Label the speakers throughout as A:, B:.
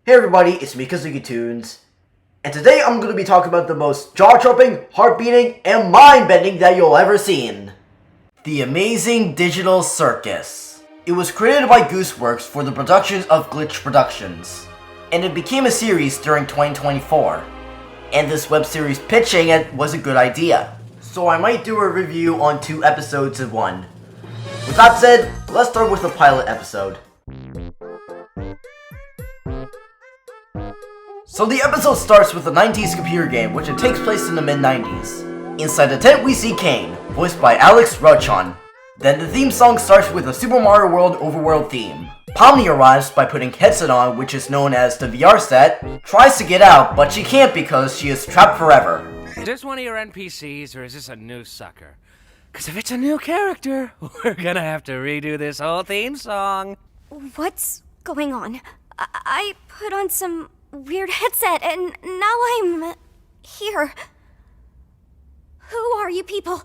A: Hey everybody, it's me Kazuki Tunes, and today I'm going to be talking about the most jaw-dropping, heart-beating, and mind-bending that you'll ever seen. The Amazing Digital Circus. It was created by Gooseworks for the productions of Glitch Productions, and it became a series during 2024. And this web series pitching it was a good idea, so I might do a review on 2 episodes in one. With that said, let's start with the pilot episode. So the episode starts with a 90s computer game, which it takes place in the mid-90s. Inside the tent we see Caine, voiced by Alex Rochon. Then the theme song starts with a Super Mario World overworld theme. Pomni arrives by putting headset on, which is known as the VR set, tries to get out, but she can't because she is trapped forever.
B: Is this one of your NPCs, or is this a new sucker? Because if it's a new character, we're gonna have to redo this whole theme song.
C: What's going on? I put on some weird headset and now I'm here. Who are you people?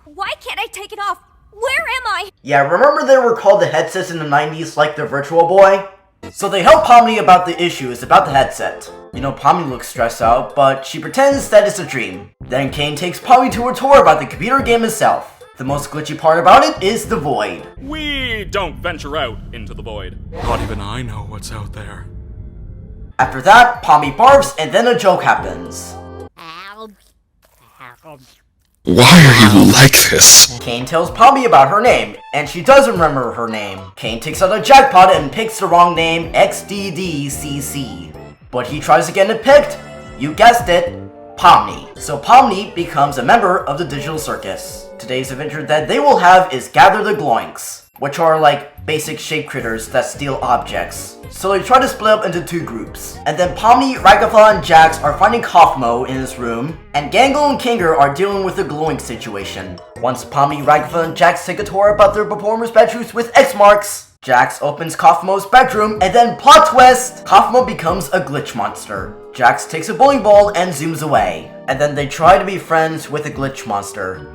C: Why can't I take it off? Where am I?
A: Yeah, remember they were called the headsets in the 90s like the Virtual Boy? So they help Pomni about the issues about the headset. You know, Pomni looks stressed out, but she pretends that it's a dream. Then Caine takes Pomni to a tour about the computer game itself. The most glitchy part about it is the void.
D: We don't venture out into the void. Not even I know what's out there.
A: After that, Pomni barfs and then a joke happens.
E: Why are you like this?
A: Caine tells Pomni about her name, and she doesn't remember her name. Caine takes out a jackpot and picks the wrong name, XDDCC. But he tries again and picked, you guessed it, Pomni. So Pomni becomes a member of the Digital Circus. Today's adventure that they will have is Gather the Gloinks, which are like basic shape critters that steal objects. So they try to split up into 2 groups. And then Pomni, Ragatha, and Jax are finding Kaufmo in his room, and Gangle and Kinger are dealing with the glowing situation. Once Pomni, Ragatha, and Jax take a tour about their performers' bedrooms with X marks, Jax opens Kaufmo's bedroom, and then plot twist! Kaufmo becomes a glitch monster. Jax takes a bowling ball and zooms away. And then they try to be friends with a glitch monster.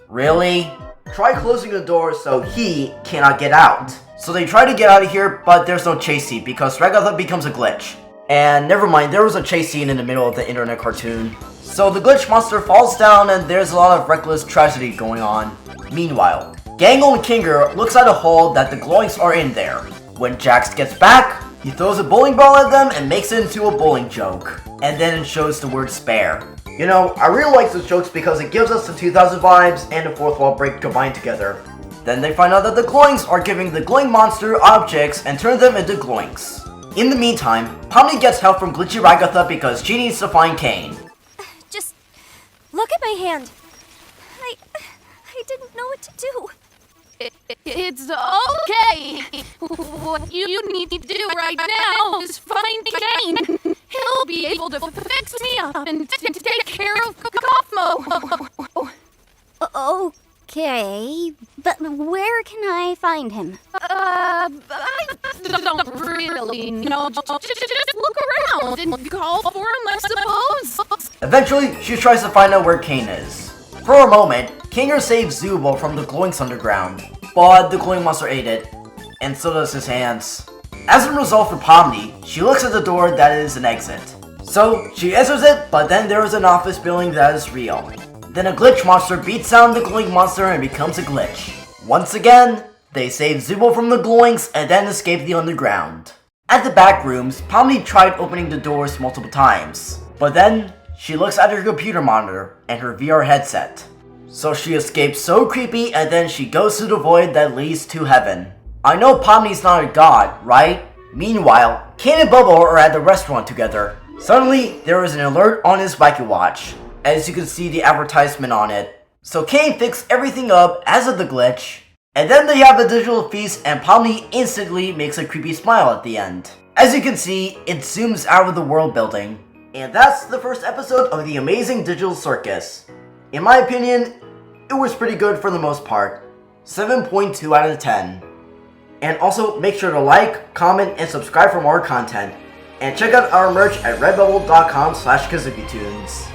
A: Really? Try closing the door so he cannot get out. So they try to get out of here, but there's no chase scene because Ragatha becomes a glitch. And never mind, there was a chase scene in the middle of the internet cartoon. So the glitch monster falls down and there's a lot of reckless tragedy going on. Meanwhile, Gangle and Kinger looks at a hole that the Gloinks are in there. When Jax gets back, he throws a bowling ball at them and makes it into a bowling joke. And then it shows the word spare. You know, I really like those jokes because it gives us the 2000 vibes and the fourth wall break combined together. Then they find out that the Gloinks are giving the glowing monster objects and turn them into Gloinks. In the meantime, Pomni gets help from Glitchy Ragatha because she needs to find Caine.
C: Just look at my hand. I didn't know what to do.
F: It's okay. What you need to do right now is find Caine. He'll be able to fix me up and take care of Kaufmo.
C: Okay, but where can I find him?
F: I don't really know. Just look around and call for him, I suppose.
A: Eventually, she tries to find out where Caine is. For a moment, Kinger saves Zubul from the Gloinks underground, but the glowing monster ate it, and so does his hands. As a result for Pomni, she looks at the door that is an exit. So, she enters it, but then there is an office building that is real. Then a glitch monster beats down the glowing monster and becomes a glitch. Once again, they save Zubul from the Gloinks and then escape the underground. At the back rooms, Pomni tried opening the doors multiple times, but then she looks at her computer monitor and her VR headset. So she escapes so creepy and then she goes to the void that leads to heaven. I know Pomni's not a god, right? Meanwhile, Caine and Bubble are at the restaurant together. Suddenly, there is an alert on his Viking watch, as you can see the advertisement on it. So Caine fixed everything up as of the glitch, and then they have the digital feast and Pomni instantly makes a creepy smile at the end. As you can see, it zooms out of the world building. And that's the first episode of The Amazing Digital Circus. In my opinion, it was pretty good for the most part. 7.2 out of 10. And also, make sure to like, comment, and subscribe for more content. And check out our merch at redbubble.com/KazukiTunes.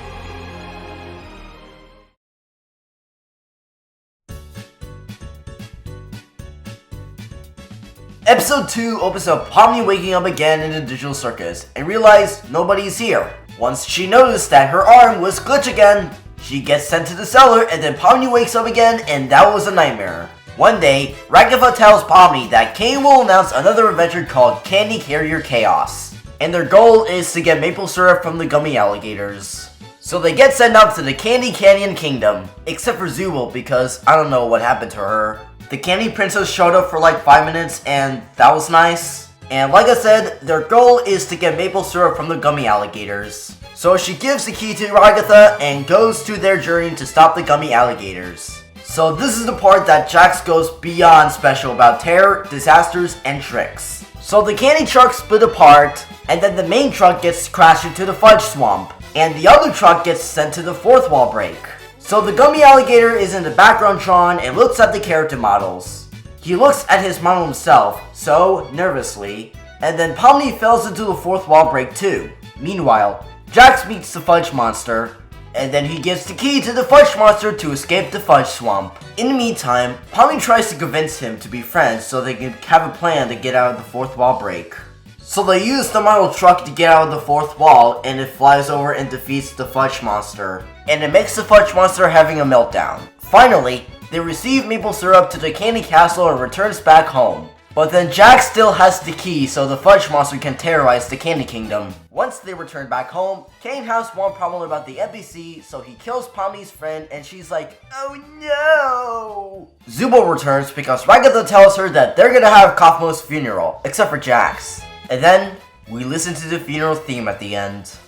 A: Episode 2 opens up Pomni waking up again in the digital circus and realizes nobody's here. Once she noticed that her arm was glitched again, she gets sent to the cellar and then Pomni wakes up again and that was a nightmare. One day, Ragatha tells Pomni that Caine will announce another adventure called Candy Carrier Chaos. And their goal is to get maple syrup from the gummy alligators. So they get sent up to the Candy Canyon Kingdom, except for Zooble because I don't know what happened to her. The Candy Princess showed up for like 5 minutes and that was nice. And like I said, their goal is to get maple syrup from the gummy alligators. So she gives the key to Ragatha and goes to their journey to stop the gummy alligators. So this is the part that Jax goes beyond special about terror, disasters, and tricks. So the candy truck split apart, and then the main truck gets crashed into the fudge swamp, and the other truck gets sent to the fourth wall break. So the gummy alligator is in the background Tron and looks at the character models. He looks at his model himself, so nervously, and then Pomni falls into the fourth wall break too. Meanwhile, Jax meets the fudge monster, and then he gives the key to the fudge monster to escape the fudge swamp. In the meantime, Pomni tries to convince him to be friends so they can have a plan to get out of the fourth wall break. So they use the model truck to get out of the fourth wall, and it flies over and defeats the fudge monster. And it makes the fudge monster having a meltdown. Finally, they receive maple syrup to the candy castle and returns back home. But then Jax still has the key so the fudge monster can terrorize the candy kingdom. Once they return back home, Caine has one problem about the NPC, so he kills Pomni's friend and she's like, oh no! Zooble returns because Ragatha tells her that they're gonna have Kaufmo's funeral, except for Jax. And then, we listen to the funeral theme at the end.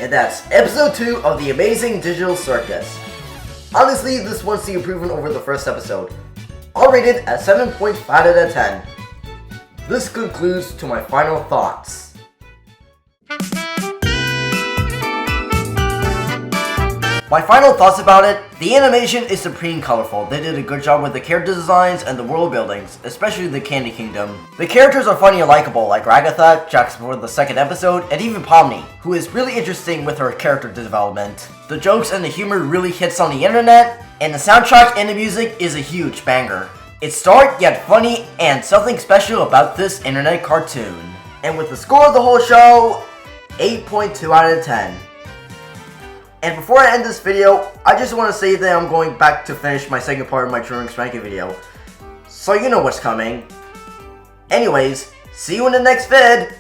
A: And that's episode 2 of The Amazing Digital Circus. Honestly, this one's the improvement over the first episode. I'll rate it at 7.5 out of 10. This concludes to my final thoughts. My final thoughts about it, the animation is supreme colorful. They did a good job with the character designs and the world buildings, especially the Candy Kingdom. The characters are funny and likable, like Ragatha, Jax for the second episode, and even Pomni, who is really interesting with her character development. The jokes and the humor really hits on the internet, and the soundtrack and the music is a huge banger. It's dark yet funny, and something special about this internet cartoon. And with the score of the whole show, 8.2 out of 10. And before I end this video, I just want to say that I'm going back to finish my second part of my Drawing Ranking video. So you know what's coming. Anyways, see you in the next vid!